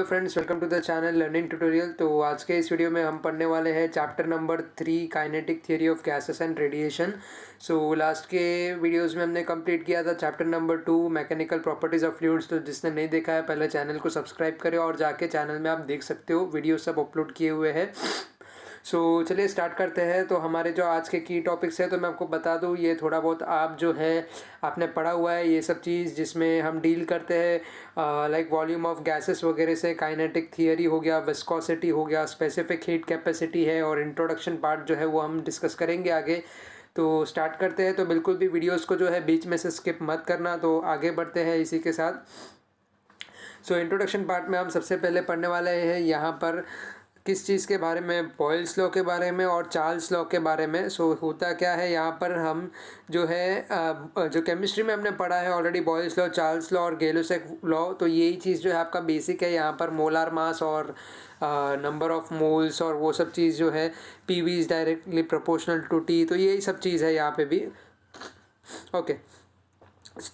Friends, welcome to the channel learning tutorial. तो आज के इस वीडियो में हम पढ़ने वाले हैं chapter number 3 kinetic theory of gases and radiation. So last के वीडियोस में हमने कंप्लीट किया था chapter number 2 mechanical properties of fluids. तो जिसने नहीं देखा है पहले चैनल को सब्सक्राइब करें और जाके चैनल में आप देख सकते हो, वीडियो सब अपलोड किए हुए हैं। सो चलिए स्टार्ट करते हैं। तो हमारे जो आज के की टॉपिक्स है तो मैं आपको बता दूँ, ये थोड़ा बहुत आप जो है आपने पढ़ा हुआ है ये सब चीज़, जिसमें हम डील करते हैं लाइक वॉल्यूम ऑफ गैसेस वगैरह से, काइनेटिक थियरी हो गया, विस्कोसिटी हो गया, स्पेसिफिक हीट कैपेसिटी है और इंट्रोडक्शन पार्ट जो है वो हम डिस्कस करेंगे आगे। तो स्टार्ट करते हैं। तो बिल्कुल भी वीडियोस को जो है बीच में से स्किप मत करना। तो आगे बढ़ते हैं इसी के साथ। सो इंट्रोडक्शन पार्ट में हम सबसे पहले पढ़ने वाले हैं यहाँ पर किस चीज़ के बारे में, बॉयल्स लॉ के बारे में और चार्ल्स लॉ के बारे में। सो होता क्या है यहाँ पर, हम जो है जो केमिस्ट्री में हमने पढ़ा है already, Boyle's law, Charles law और गै-लुसैक लॉ। तो यही चीज़ जो है आपका बेसिक है यहाँ पर, मोलार मास और नंबर ऑफ मोल्स और वो सब चीज़ जो है, PV is directly proportional to T. तो यही सब चीज़ है यहाँ पे भी। ओके,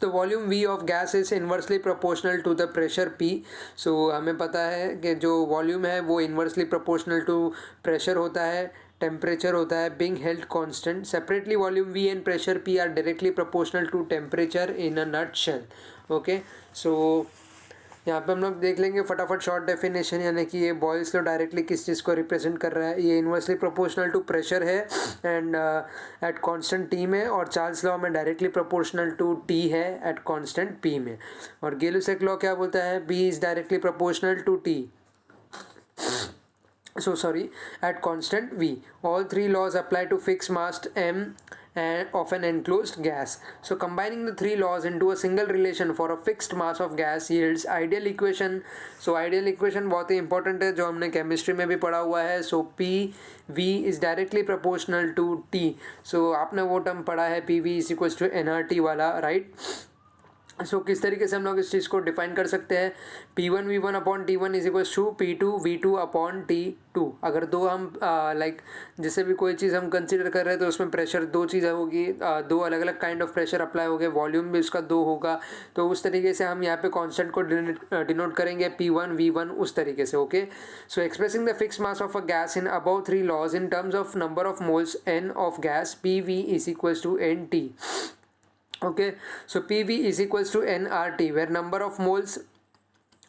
तो volume V of gas is inversely proportional to the pressure P। So हमें पता है कि जो वॉल्यूम है वो इन्वर्सली प्रोपोर्शनल टू प्रेशर होता है, टेम्परेचर होता है, being held constant. Separately volume V and pressure P are directly proportional to temperature in a nutshell. Okay, so यहाँ पे हम लोग देख लेंगे फटाफट शॉर्ट डेफिनेशन, यानी कि ये बॉयल्स लॉ डायरेक्टली किस चीज़ को रिप्रेजेंट कर रहा है। ये इन्वर्सली प्रोपोर्शनल टू प्रेशर है एंड एट कांस्टेंट टी में, और चार्ल्स लॉ में डायरेक्टली प्रोपोर्शनल टू टी है एट कांस्टेंट पी में। और गै-लुसैक लॉ क्या बोलता है, B is directly proportional to T, at constant V. All three laws apply to fixed mass M and of an enclosed gas. So combining the three laws into a single relation for a fixed mass of gas yields ideal equation. So ideal equation बहुत ही important है, जो हमने chemistry में भी पढ़ा हुआ है। So P V is directly proportional to T. So आपने वो टर्म पढ़ा है PV is equals to nRT वाला, right? सो किस तरीके से हम लोग इस चीज़ को डिफाइन कर सकते हैं, P1 V1 upon T1 is equal to P2 V2 upon T2। अगर दो हम लाइक जैसे भी कोई चीज़ हम कंसिडर कर रहे हैं तो उसमें प्रेशर दो चीज़ें होगी, दो अलग अलग काइंड ऑफ प्रेशर अप्लाई हो गए, वॉल्यूम भी उसका दो होगा। तो उस तरीके से हम यहाँ पे कांस्टेंट को डिनोट करेंगे P1 V1 उस तरीके से। Okay, so expressing the fix mass of a gas in above three laws in terms of number of moles N of gas, PV is equals to NT। Okay, so PV is equals to nRT, where number of moles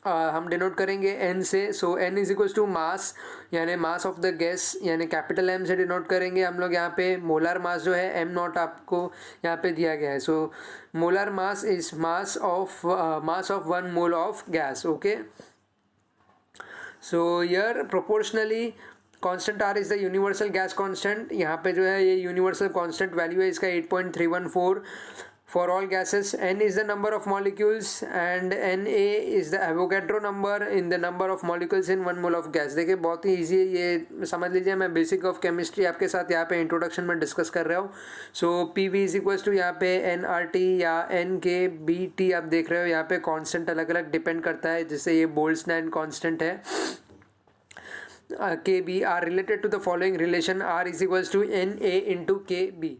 हम denote करेंगे N से। So N is equals to mass, यानी mass of the gas, यानी capital M से denote करेंगे हम लोग यहाँ पे। मोलर मास जो है M नॉट आपको यहाँ पे दिया गया है। So molar mass is mass of 1 mole of gas. Okay, so your proportionally constant R is the universal gas constant. यहाँ पे जो है ये यूनिवर्सल कांस्टेंट वैल्यू है इसका 8.314 for all gases. N is the number of molecules and Na is the Avogadro number in the number of molecules in 1 mole of gas. देखिए बहुत ही easy है, ये समझ लीजिए। मैं बेसिक ऑफ केमिस्ट्री आपके साथ यहाँ पे इंट्रोडक्शन में डिस्कस कर रहा हूँ। सो PV इज इक्वल्स टू यहाँ पे nRT या NKBT आप देख रहे हो, यहाँ पे कॉन्स्टेंट अलग अलग डिपेंड करता है, जैसे ये बोल्ट्जमैन कॉन्स्टेंट है। KB are related to the following relation, R is equals to Na into KB.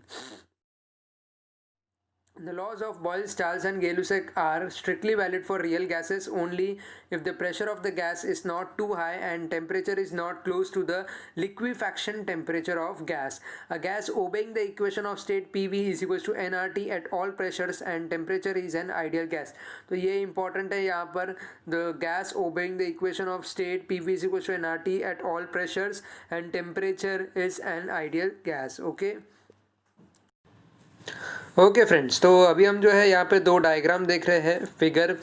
The laws of Boyle's, Charles and Gay-Lussac are strictly valid for real gases only if the pressure of the gas is not too high and temperature is not close to the liquefaction temperature of gas. A gas obeying the equation of state PV is equals to nRT at all pressures and temperature is an ideal gas. तो ये important है यहाँ पर, the gas obeying the equation of state PV is equals to nRT at all pressures and temperature is an ideal gas. Okay. Okay friends, तो अभी हम जो है यहाँ पे दो डायग्राम देख रहे हैं फिगर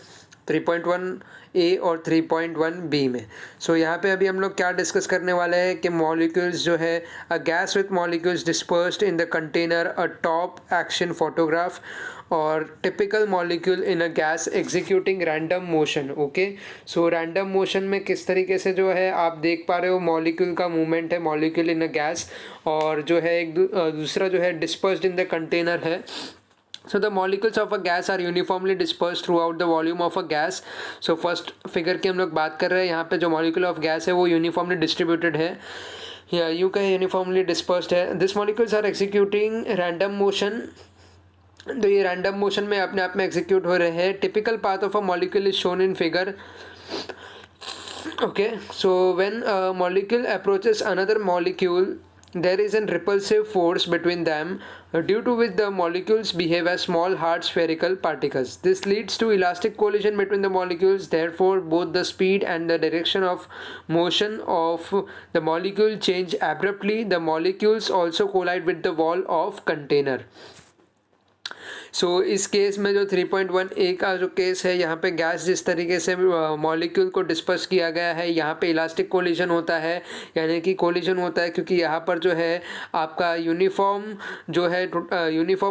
3.1A और 3.1B में। सो यहाँ पे अभी हम लोग क्या डिस्कस करने वाले हैं कि मॉलिक्यूल्स जो है, a gas with molecules dispersed in the container, a top action photograph और typical molecule in a gas executing random motion. Okay, so random motion में किस तरीके से जो है आप देख पा रहे हो मॉलिक्यूल का मूवमेंट है, मॉलिक्यूल इन अ गैस, और जो है एक दूसरा जो है डिस्पर्स्ड इन द कंटेनर है। So the molecules of a gas are uniformly dispersed throughout the volume of a gas. So first figure की हम लोग बात कर रहे हैं, यहाँ पे जो molecule of gas है वो uniformly distributed है, या यूँ कहें uniformly dispersed है। These molecules are executing random motion. तो ये random motion में अपने आप में execute हो रहे हैं। Typical path of a molecule is shown in figure Okay, so when a molecule approaches another molecule, there is a repulsive force between them, due to which the molecules behave as small hard spherical particles. This leads to elastic collision between the molecules, therefore, both the speed and the direction of motion of the molecule change abruptly. The molecules also collide with the wall of container. इस case में जो 3.1 का जो case है, यहाँ पे gas जिस तरीके से मॉलिक्यूल को डिस्पर्स किया गया है, यहाँ पे इलास्टिक कोलिजन होता है, यानी कि कोलिजन होता है क्योंकि यहाँ पर जो है आपका यूनिफॉर्म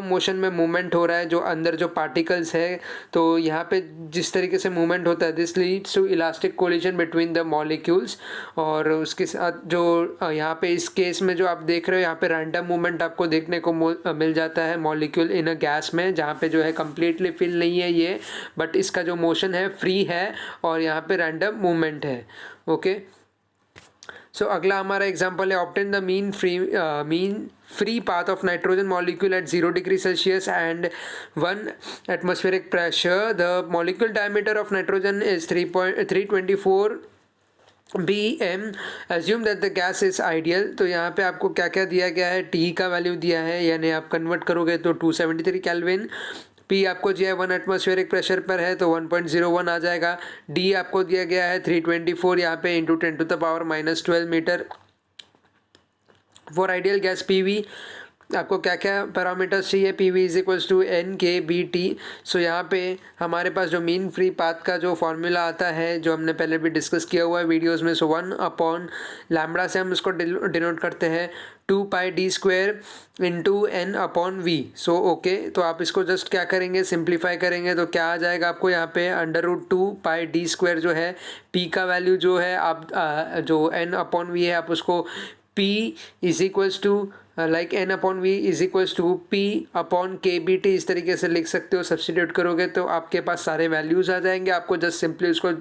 मोशन में मूवमेंट हो रहा है जो अंदर जो पार्टिकल्स है, तो यहाँ पे जिस तरीके से मूवमेंट होता है, this leads to elastic collision between the molecules. और उसके साथ जो यहाँ पे इस केस में जो आप देख रहे हो, यहाँ पे रैंडम मूवमेंट आपको देखने को मिल जाता है मॉलिक्यूल इन अ गैस में, जहाँ पे जो है कम्प्लीटली फिल नहीं है ये, बट इसका जो मोशन है फ्री है और यहाँ पे रैंडम मूवमेंट है। ओके, सो अगला हमारा एग्जांपल है obtain the mean free path of nitrogen molecule at 0 degree Celsius and 1 atmospheric pressure. The molecule diameter of nitrogen is 324 BM. Assume that the gas is ideal. तो यहाँ पे आपको क्या क्या दिया गया है, T का वैल्यू दिया है, यानी आप कन्वर्ट करोगे तो 273 केल्विन। P आपको दिया है 1 एटमॉस्फेरिक प्रेशर पर है तो 1.01 आ जाएगा। D आपको दिया गया है 324 यहाँ पे into 10⁻⁻12 metre. For ideal gas PV आपको क्या क्या पैरामीटर्स चाहिए, PV is equals to NKBT। So यहाँ पे हमारे पास जो मीन फ्री पाथ का जो फॉर्मूला आता है, जो हमने पहले भी डिस्कस किया हुआ है वीडियोस में, सो 1/λ से हम इसको डिनोट करते हैं 2πd² into n/v। So okay, तो आप इसको जस्ट क्या करेंगे, सिंप्लीफाई करेंगे तो क्या आ जाएगा आपको यहाँ पे √2πd² जो है, P का वैल्यू जो है आप जो n/v है आप उसको P is equals to like n/v is equals to P/kBT इस तरीके से लिख सकते हो। सब्सटीट्यूट करोगे तो आपके पास सारे वैल्यूज़ आ जाएंगे, आपको जस्ट सिंपली उसको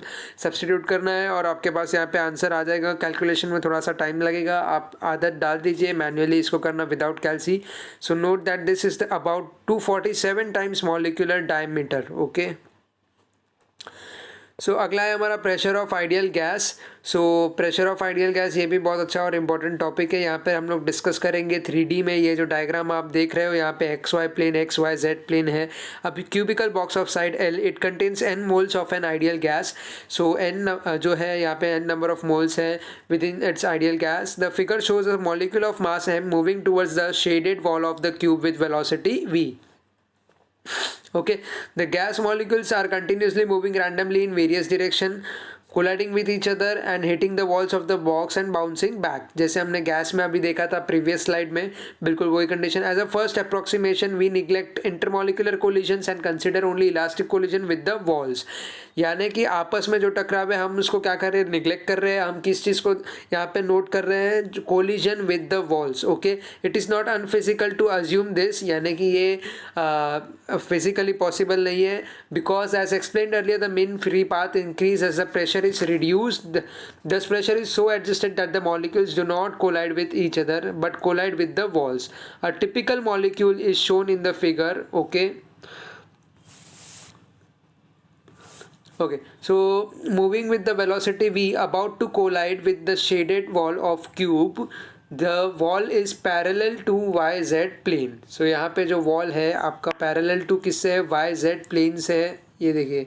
सब्सटीट्यूट करना है और आपके पास यहाँ पे आंसर आ जाएगा। कैलकुलेशन में थोड़ा सा टाइम लगेगा, आप आदत डाल दीजिए मैन्युअली इसको करना विदाउट कैलसी। So note that this is about 247 times molecular diameter. Okay, so अगला है हमारा pressure of ideal gas. So pressure of ideal gas ये भी बहुत अच्छा और इम्पोर्टेंट टॉपिक है। यहाँ पे हम लोग डिस्कस करेंगे 3D में। ये जो डायग्राम आप देख रहे हो यहाँ पे XY प्लेन, XYZ प्लेन है। अब cubical box of side L, it contains n moles of an ideal gas. So n जो है यहाँ पे n नंबर ऑफ मोल्स है with in its ideal gas. The figure shows a molecule of mass m moving towards the shaded wall of the cube with velocity v. Okay, the gas molecules are continuously moving randomly in various direction, colliding with each other and hitting the walls of the box and bouncing back. जैसे हमने gas में अभी देखा था previous slide में, बिल्कुल वही condition. As a first approximation we neglect intermolecular collisions and consider only elastic collision with the walls. यानी कि आपस में जो टकराव है हम उसको क्या कर रहे हैं, निग्लेक्ट कर रहे हैं। हम किस चीज़ को यहाँ पे नोट कर रहे हैं, collision with the walls. Okay, it is not unphysical to assume this, यानी कि ये फिजिकली पॉसिबल नहीं है, because as explained earlier the mean free path increase as the pressure is reduced. Thus pressure is so adjusted that the molecules do not collide with each other but collide with the walls. A typical molecule is shown in the figure. Okay, so moving with the velocity v about to collide with the shaded wall of cube. The wall is parallel to YZ plane. So यहाँ पे जो wall है आपका parallel to किससे है, YZ plane से है। ये देखिए,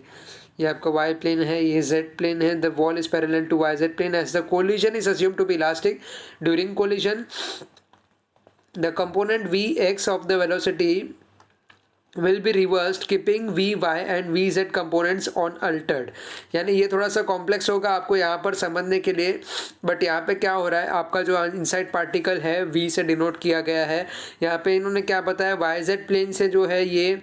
ये आपका y प्लेन है, ये z प्लेन है। The wall is parallel to yz plane as the collision is assumed to be elastic. During collision the component vx of the velocity will be reversed keeping vy and vz components unaltered. यानी ये थोड़ा सा complex होगा आपको यहाँ पर समझने के लिए, बट यहाँ पे क्या हो रहा है, आपका जो इनसाइड पार्टिकल है v से डिनोट किया गया है। यहाँ पे इन्होंने क्या बताया, yz प्लेन से जो है ये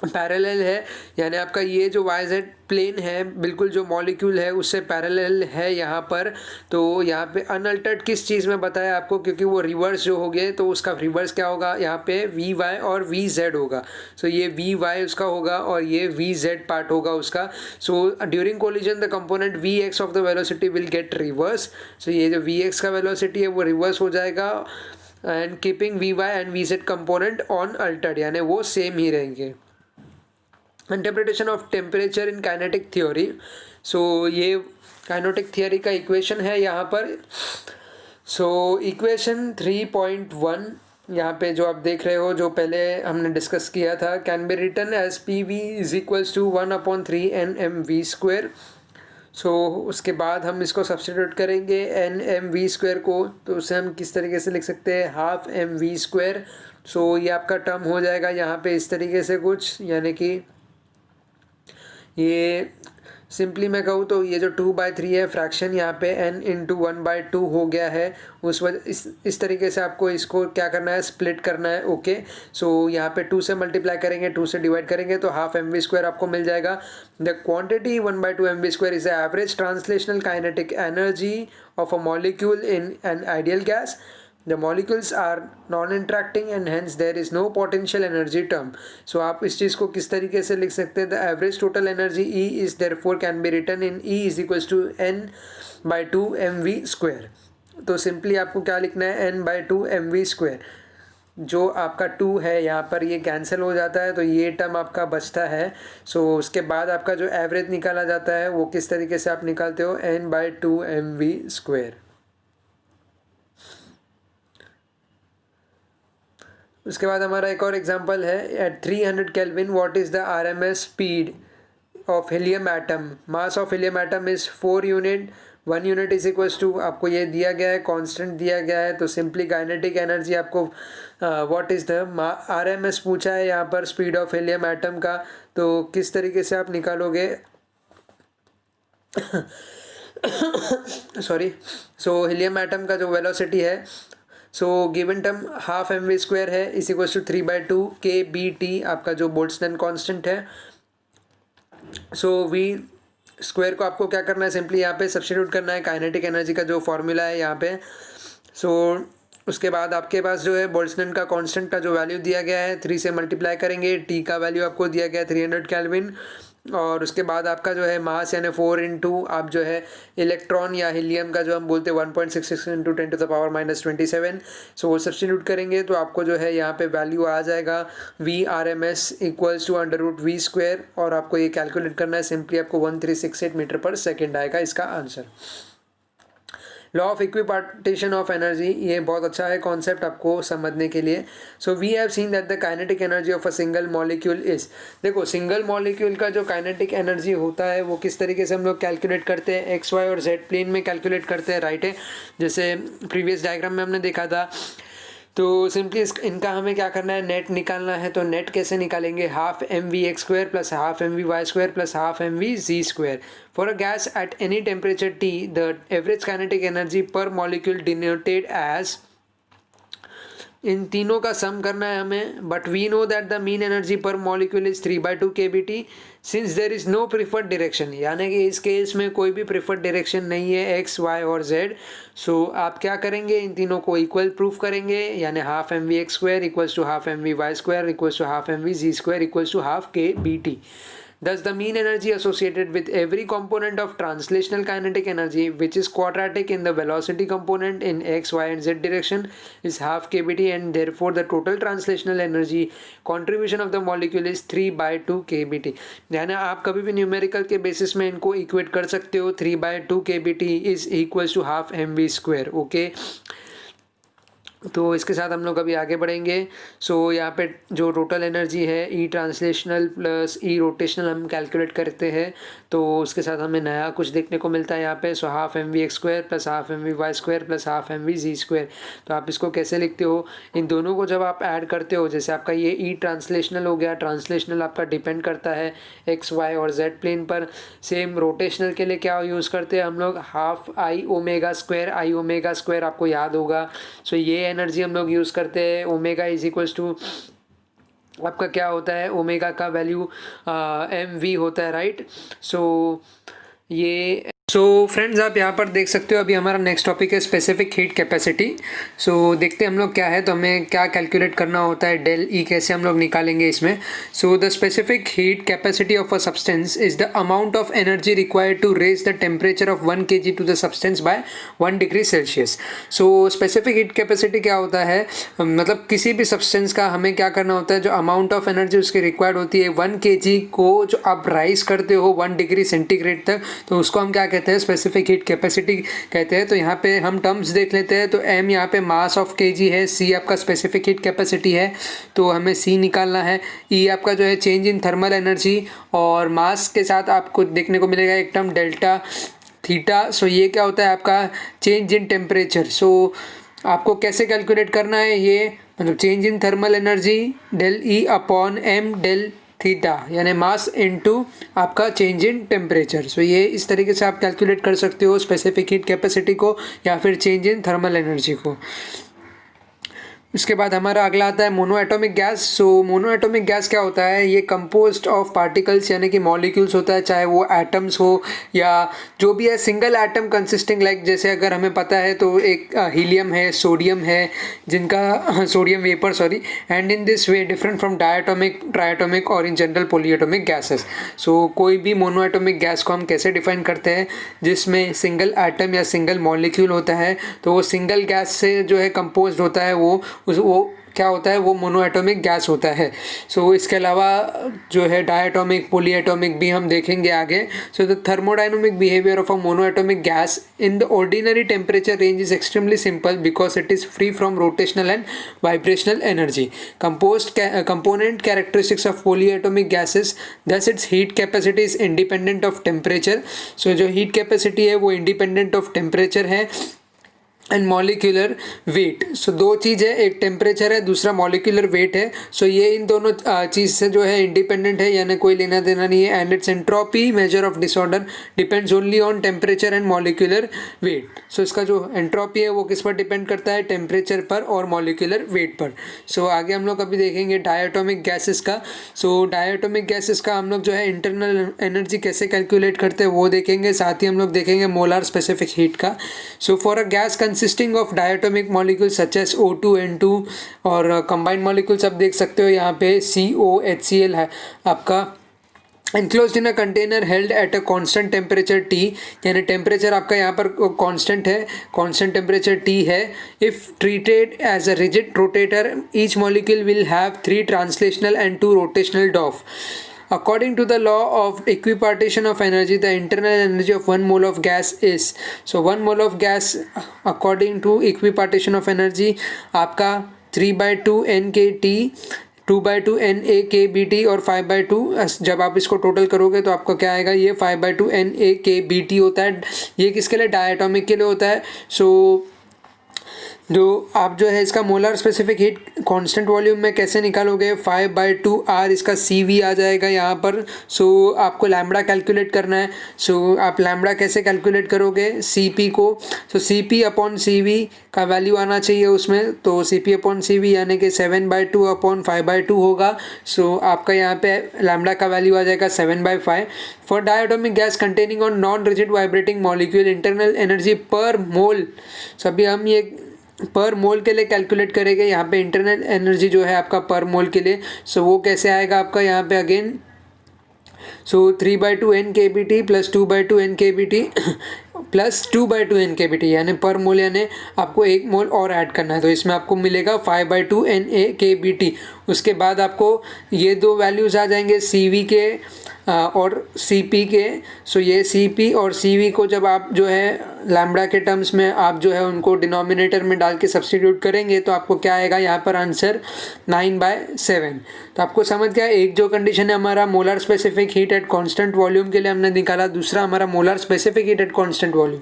पैरेलल है, यानी आपका ये जो YZ प्लेन है बिल्कुल जो मॉलिक्यूल है उससे पैरेलल है यहाँ पर। तो यहाँ पे अनअल्टर्ड किस चीज़ में बताया आपको, क्योंकि वो रिवर्स जो हो गए तो उसका रिवर्स क्या होगा, यहाँ पे VY और VZ होगा। सो ये VY उसका होगा और ये VZ पार्ट होगा उसका। So during collision the component Vx of the velocity will get reverse. So ये जो Vx का वेलोसिटी है वो रिवर्स हो जाएगा and keeping VY and VZ component unaltered, यानी वो सेम ही रहेंगे। Interpretation of temperature in kinetic theory. So ये काइनेटिक थियोरी का इक्वेशन है यहाँ पर। सो इक्वेशन 3.1 यहाँ पे जो आप देख रहे हो, जो पहले हमने डिस्कस किया था, can be written as P V is equals to 1/3 NmV²। So उसके बाद हम इसको सब्सटीट्यूट करेंगे NmV² को, तो उसे हम किस तरीके से लिख सकते हैं, हाफ MV²। सो ये आपका टर्म हो जाएगा यहाँ पे इस तरीके से कुछ, यानी कि ये सिंपली मैं कहूँ तो ये जो 2/3 है फ्रैक्शन यहाँ पे n इंटू 1/2 हो गया है। उस वजह इस तरीके से आपको इसको क्या करना है, स्प्लिट करना है। ओके, सो यहाँ पे 2 से मल्टीप्लाई करेंगे, 2 से डिवाइड करेंगे तो हाफ MV² आपको मिल जाएगा। The quantity 1/2 MV² is the average translational kinetic energy of a molecule in an ideal gas. The molecules are non-interacting and hence there is no potential energy term. So आप इस चीज़ को किस तरीके से लिख सकते हैं, the average total energy E is therefore can be written in E is equals to N/2 MV²। तो सिंपली आपको क्या लिखना है, N/2 MV²। जो आपका 2 है यहाँ पर ये कैंसिल हो जाता है, तो ये टर्म आपका बचता है। सो उसके बाद आपका जो एवरेज निकाला जाता है वो किस तरीके से आप निकालते हो, N/2 MV²। उसके बाद हमारा एक और एग्जांपल है, at 300 kelvin what is the RMS speed of helium atom, mass of helium atom is 4 unit, 1 unit is equals to, आपको ये दिया गया है, कांस्टेंट दिया गया है। तो सिंपली काइनेटिक एनर्जी आपको व्हाट इज़ द RMS पूछा है यहाँ पर स्पीड ऑफ हीलियम एटम का, तो किस तरीके से आप निकालोगे सॉरी। सो हीलियम एटम का जो वेलोसिटी है, so given term half MV² है इस इक्वल्स टू 3/2 kBT, आपका जो बोल्ट्जमैन कांस्टेंट है। सो V² को आपको क्या करना है, सिंपली यहाँ पे सब्स्टिट्यूट करना है, काइनेटिक एनर्जी का जो फॉर्मूला है यहाँ पे। सो उसके बाद आपके पास जो है बोल्ट्जमैन का कांस्टेंट का जो वैल्यू दिया गया है 3 से मल्टीप्लाई करेंगे, T का वैल्यू आपको दिया गया है 300 केल्विन, और उसके बाद आपका जो है मास यानी 4 इंटू आप जो है इलेक्ट्रॉन या हीलियम का जो हम बोलते हैं 1.66 इंटू 10⁻⁻27। सो वो सब्स्टिट्यूट करेंगे तो आपको जो है यहाँ पे वैल्यू आ जाएगा VRMS इक्वल्स टू √V², और आपको ये कैलकुलेट करना है, सिंपली आपको 1368 मीटर पर सेकेंड आएगा इसका answer. Law of equipartition of energy, ये बहुत अच्छा है कॉन्सेप्ट आपको समझने के लिए। So we have seen that the kinetic energy of a single molecule is, देखो सिंगल मॉलिक्यूल का जो काइनेटिक एनर्जी होता है वो किस तरीके से हम लोग कैलकुलेट करते हैं, एक्स वाई और जेड प्लेन में कैलकुलेट करते हैं, राइट है, जैसे प्रीवियस डायग्राम में हमने देखा था। तो सिंपली इनका हमें क्या करना है, नेट निकालना है। तो नेट कैसे निकालेंगे, half MV² plus half MV² plus half MV² for a gas at any temperature T the average kinetic energy per molecule denoted as, इन तीनों का सम करना है हमें। But we know that the mean energy per molecule is 3/2 kBT since there is no preferred direction, यानी कि इस case में कोई भी प्रिफर्ड डायरेक्शन नहीं है एक्स वाई और जेड। सो आप क्या करेंगे, इन तीनों को इक्वल प्रूफ करेंगे, यानी half MV² equals to half MV² equals to half MV² equals to half kBT। Thus, the mean energy associated with every component of translational kinetic energy, which is quadratic in the velocity component in x, y, and z direction, is half kBT, and therefore the total translational energy contribution of the molecule is 3/2 kBT। यानी आप कभी भी numerical के basis में इनको equate कर सकते हो, 3/2 kBT is equals to half MV²। Okay, तो इसके साथ हम लोग अभी आगे बढ़ेंगे। सो यहाँ पे जो टोटल एनर्जी है ई ट्रांसलेशनल प्लस ई रोटेशनल हम कैलकुलेट करते हैं, तो उसके साथ हमें नया कुछ देखने को मिलता है यहाँ पे। So half MV² plus half MV² plus half MV²। तो आप इसको कैसे लिखते हो, इन दोनों को जब आप ऐड करते हो, जैसे आपका ये ई ट्रांसलेशनल हो गया, ट्रांसलेशनल आपका डिपेंड करता है एक्स वाई और जेड प्लेन पर। सेम रोटेशनल के लिए क्या यूज़ करते हैं हम लोग, हाफ I⍵², आपको याद होगा। सो ये एनर्जी हम लोग यूज़ करते हैं, ओमेगा इज इक्वल्स टू आपका क्या होता है, ओमेगा का वैल्यू MV होता है, राइट। सो ये सो फ्रेंड्स, आप यहाँ पर देख सकते हो अभी हमारा नेक्स्ट टॉपिक है स्पेसिफिक हीट कैपेसिटी। सो देखते हैं हम लोग क्या है, तो हमें क्या कैलकुलेट करना होता है, डेल ई कैसे हम लोग निकालेंगे इसमें। So the specific heat capacity of a substance is the amount of energy required to raise the temperature of 1 kg to the substance by 1 degree Celsius. So specific heat capacity क्या होता है, मतलब किसी भी सब्सटेंस का हमें क्या करना होता है, जो अमाउंट ऑफ एनर्जी उसकी रिक्वायर्ड होती है 1 kg को जो आप राइज करते हो 1 डिग्री सेंटीग्रेड तक, तो उसको हम क्या कहते हैं, स्पेसिफिक हीट कैपेसिटी कहते हैं। तो यहाँ पे हम टर्म्स देख लेते हैं। तो एम यहाँ पे मास ऑफ केजी है, सी आपका स्पेसिफिक हीट कैपेसिटी है, तो हमें सी निकालना है। ई आपका जो है चेंज इन थर्मल एनर्जी, और मास के साथ आपको देखने को मिलेगा एक टर्म डेल्टा थीटा। सो ये क्या होता है आपका चेंज इन टेम्परेचर। सो आपको कैसे कैलकुलेट करना है ये, मतलब change in thermal energy del E upon M del theta, यानी मास इनटू आपका चेंज इन टेम्परेचर। सो ये इस तरीके से आप कैलकुलेट कर सकते हो स्पेसिफिक हीट कैपेसिटी को या फिर चेंज इन थर्मल एनर्जी को। उसके बाद हमारा अगला आता है मोनो एटॉमिक गैस। सो मोनो एटॉमिक गैस क्या होता है, ये कंपोज्ड ऑफ पार्टिकल्स यानी कि मॉलिक्यूल्स होता है, चाहे वो एटम्स हो या जो भी है, सिंगल एटम कंसिस्टिंग, लाइक जैसे अगर हमें पता है तो एक हीलियम है, सोडियम है, जिनका sodium vapour sorry, and in this way different from diatomic, triatomic और इन जनरल पॉलीएटॉमिक गैसेस। सो कोई भी मोनो एटॉमिक गैस को हम कैसे डिफाइन करते हैं, जिसमें सिंगल एटम या सिंगल मॉलिक्यूल होता है, तो वो सिंगल गैस से जो है कंपोज्ड होता है, वो क्या होता है, वो मोनो एटॉमिक गैस होता है। सो इसके अलावा जो है डायटोमिक, पॉलीएटॉमिक भी हम देखेंगे आगे। So the thermodynamic behaviour of a monoatomic gas in the ordinary temperature range is extremely simple because it is free from rotational and vibrational energy component characteristics of polyatomic gases, thus its heat capacity is independent of temperature. So जो heat capacity है वो independent of temperature है and molecular weight. So दो चीज़ है, एक temperature है, दूसरा मॉलिक्यूलर वेट है। सो ये इन दोनों चीज़ से जो है इंडिपेंडेंट है, यानी कोई लेना देना नहीं है। And its entropy measure of disorder depends only on temperature and molecular weight. So इसका जो एंट्रोपी है वो किस पर डिपेंड करता है, टेम्परेचर पर और मॉलिक्यूलर वेट पर। सो आगे हम लोग अभी देखेंगे डायटोमिक गैसेस का। सो डायटोमिक गैसेस का हम लोग जो है इंटरनल एनर्जी कैसे कैलकुलेट करते हैं वो देखेंगे, साथ ही हम लोग देखेंगे मोलार स्पेसिफिक हीट का। So for a gas consisting of diatomic molecules such as O2, N2 और combined molecules आप देख सकते हो यहाँ पे COHCl है आपका, enclosed in a container held at a constant temperature T, यानी टेम्परेचर आपका यहाँ पर कांस्टेंट है, कांस्टेंट टेम्परेचर T है। If treated as a rigid rotator, each molecule will have 3 translational and 2 rotational dwarf. According to the law of equipartition of energy, the internal energy of 1 mole of gas is, so 1 mole of gas according to equipartition of energy आपका 3/2 NKT, 2/2 NaKBT और 5/2, जब आप इसको total करोगे तो आपको क्या आएगा, ये 5/2 NaKBT होता है। ये किसके लिए, डायटोमिक के लिए होता है। सो जो आप जो है इसका molar specific heat constant volume में कैसे निकालोगे, 5/2 R इसका CV आ जाएगा यहाँ पर। सो आपको लैम्बडा कैलकुलेट करना है। सो आप लैम्बडा कैसे कैलकुलेट करोगे, CP को, सो CP अपॉन CV का वैल्यू आना चाहिए उसमें, तो CP अपॉन CV यानी कि 7/2 अपॉन 5/2 होगा। सो आपका यहाँ पे लैम्बडा का वैल्यू आ जाएगा 7/5। For diatomic gas containing on non rigid vibrating molecule, internal energy पर मोल, सभी हम ये पर मोल के लिए कैलकुलेट करेंगे। यहाँ पे इंटरनल एनर्जी जो है आपका पर मोल के लिए, सो वो कैसे आएगा आपका यहाँ पे अगेन, सो 3/2 NKBT plus 2/2 NKBT plus 2/2 NKBT, यानी पर मोल, यानी आपको 1 मोल और ऐड करना है, तो इसमें आपको मिलेगा 5/2 NaKBT। उसके बाद आपको ये दो वैल्यूज़ आ जाएंगे CV के और CP के। सो ये CP और CV को जब आप जो है लैम्बडा के टर्म्स में आप जो है उनको डिनोमिनेटर में डाल के सब्स्टिट्यूट करेंगे, तो आपको क्या आएगा यहाँ पर आंसर 9/7। तो आपको समझ गया, एक जो कंडीशन है हमारा molar specific heat at constant volume के लिए हमने निकाला, दूसरा हमारा molar specific heat at constant volume.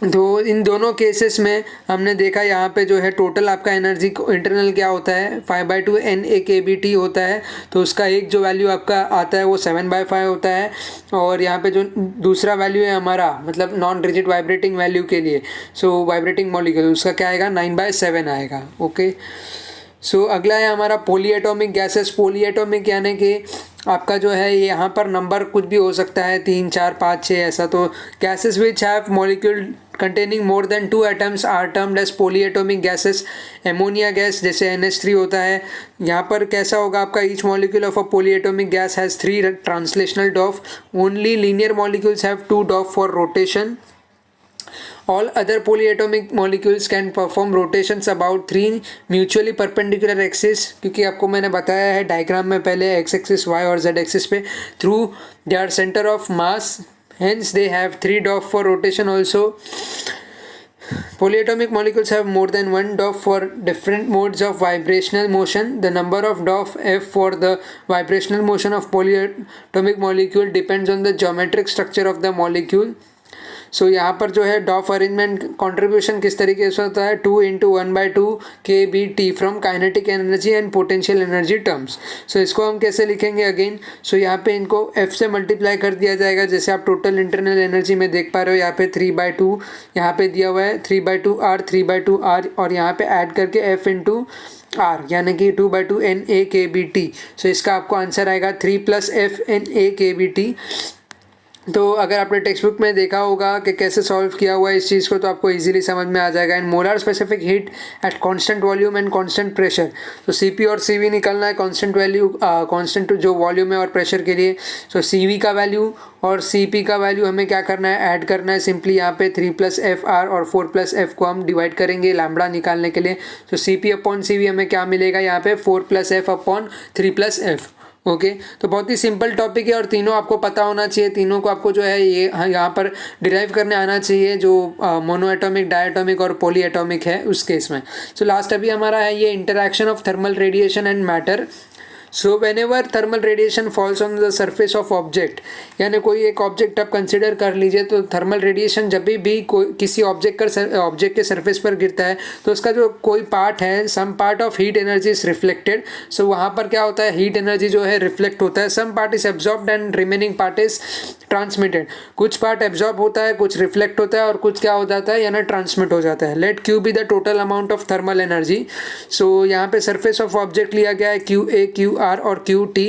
तो इन दोनों केसेस में हमने देखा यहाँ पे जो है टोटल आपका एनर्जी इंटरनल क्या होता है, 5/2 NaKBT होता है। तो उसका एक जो वैल्यू आपका आता है वो 7/5 होता है, और यहाँ पे जो दूसरा वैल्यू है हमारा, मतलब नॉन रिजिड वाइब्रेटिंग वैल्यू के लिए, सो वाइब्रेटिंग मॉलिक्यूल, उसका क्या आएगा, 9/7 आएगा। ओके, सो अगला है हमारा पॉलीएटॉमिक गैसेस। पॉलीएटॉमिक यानी कि आपका जो है ये यहाँ पर नंबर कुछ भी हो सकता है, 3, 4, 5, 6 ऐसा। तो gases which have molecule containing more than 2 atoms are termed as polyatomic gases। Ammonia gas जैसे NH3 होता है, यहाँ पर कैसा होगा आपका, each molecule of a polyatomic gas has 3 translational DOF। only linear molecules have 2 DOF for rotation। all other polyatomic molecules can perform rotations about 3 mutually perpendicular axes, क्योंकि आपको मैंने बताया है डायग्राम में पहले x एक्सिस y और z axis पे, through their center of mass, hence they have 3 DOF for rotation also। Polyatomic molecules have more than 1 DOF for different modes of vibrational motion। the number of DOF F for the vibrational motion of polyatomic molecule depends on the geometric structure of the molecule। सो यहाँ पर जो है डॉफ arrangement contribution किस तरीके से होता है, 2 × 1/2 kBT from kinetic energy and potential energy terms. So इसको हम कैसे लिखेंगे अगेन, सो यहाँ पे इनको F से मल्टीप्लाई कर दिया जाएगा, जैसे आप टोटल इंटरनल एनर्जी में देख पा रहे हो, यहाँ पे 3/2 यहाँ पे दिया हुआ है, 3/2 R 3/2 R, और यहाँ पे ऐड करके F × R यानी कि 2/2 NA kBT। सो इसका आपको आंसर आएगा 3 + F NA kBT। तो अगर आपने टेक्स्ट बुक में देखा होगा कि कैसे सॉल्व किया हुआ है इस चीज़ को, तो आपको इजीली समझ में आ जाएगा। And molar specific heat at constant volume and constant pressure, तो सीपी और सीवी निकलना है, कांस्टेंट वैल्यू कांस्टेंट जो वॉल्यूम है और प्रेशर के लिए। सो सीवी का वैल्यू और सीपी का वैल्यू हमें क्या करना है, ऐड करना है। सिंपली यहाँ पे 3 + FR और 4 + F को हम डिवाइड करेंगे लैम्बडा निकालने के लिए। तो CP/CV हमें क्या मिलेगा यहाँ पे, 4 + F/3 + F। ओके तो बहुत ही सिंपल टॉपिक है और तीनों आपको पता होना चाहिए, तीनों को आपको जो है ये यहाँ पर डिराइव करने आना चाहिए, जो मोनो एटॉमिक, डायटॉमिक और पॉली एटॉमिक है उस केस में। सो लास्ट अभी हमारा है ये interaction of thermal radiation and matter. So when ever thermal radiation falls on the surface of object, यानी कोई एक ऑब्जेक्ट आप कंसिडर कर लीजिए, तो थर्मल रेडिएशन जब भी कोई किसी ऑब्जेक्ट के सरफेस पर गिरता है तो उसका जो कोई पार्ट है, some part of heat energy is reflected. So वहाँ पर क्या होता है, हीट एनर्जी जो है रिफ्लेक्ट होता है, some part is absorbed and remaining part is transmitted. कुछ पार्ट एब्जॉर्ब होता है, कुछ रिफ्लेक्ट होता है और कुछ क्या हो जाता है, यानी ट्रांसमिट हो जाता है। Let Q be the total amount of thermal energy. So यहाँ पे सरफेस ऑफ ऑब्जेक्ट लिया गया है QA, QR और QT,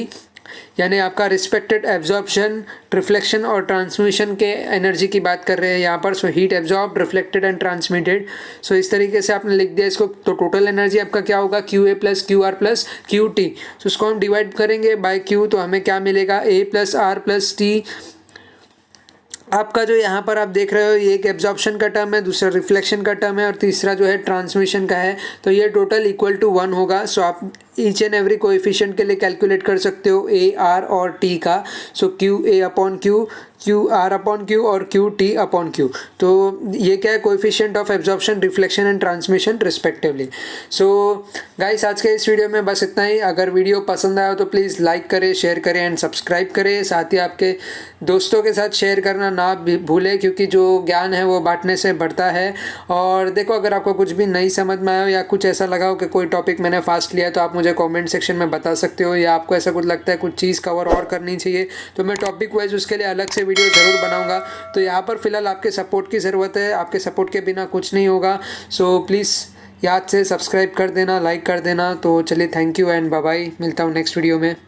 यानी आपका रिस्पेक्टेड एब्जॉर्प्शन, रिफ्लेक्शन और ट्रांसमिशन के एनर्जी की बात कर रहे हैं यहाँ पर। So heat absorb, reflected and transmitted. So इस तरीके से आपने लिख दिया इसको, तो टोटल एनर्जी आपका क्या होगा, QA + QR + QT। सो इसको हम डिवाइड करेंगे बाय Q, तो हमें क्या मिलेगा, A + R + T। आपका जो यहाँ पर आप देख रहे हो, ये एक एब्जॉर्प्शन का टर्म है, दूसरा रिफ्लेक्शन का टर्म है और तीसरा जो है ट्रांसमिशन का है। तो ये टोटल = 1 होगा। सो आप ईच एंड एवरी कोएफिशिएंट के लिए कैलकुलेट कर सकते हो A, R और T का। सो QA/Q, QR/Q और QT/Q। तो ये क्या है, coefficient of absorption, reflection and transmission respectively. So guys आज के इस वीडियो में बस इतना ही। अगर वीडियो पसंद आया हो तो प्लीज़ लाइक करें, शेयर करें एंड सब्सक्राइब करें। साथ ही आपके दोस्तों के साथ शेयर करना ना भूलें, क्योंकि जो ज्ञान है वो बांटने से बढ़ता है। और देखो, अगर आपको कुछ भी नहीं समझ में आया हो या कुछ ऐसा लगा हो कि कोई टॉपिक मैंने फास्ट लिया है, तो आप मुझे कमेंट सेक्शन में बता सकते हो, या आपको ऐसा कुछ लगता है कुछ चीज़ कवर और करनी चाहिए, तो मैं टॉपिक वाइज उसके लिए अलग से वीडियो ज़रूर बनाऊंगा। तो यहाँ पर फ़िलहाल आपके सपोर्ट की ज़रूरत है, आपके सपोर्ट के बिना कुछ नहीं होगा। सो प्लीज़ याद से सब्सक्राइब कर देना, लाइक कर देना। तो चलिए, thank you and bye bye, मिलता हूँ नेक्स्ट वीडियो में।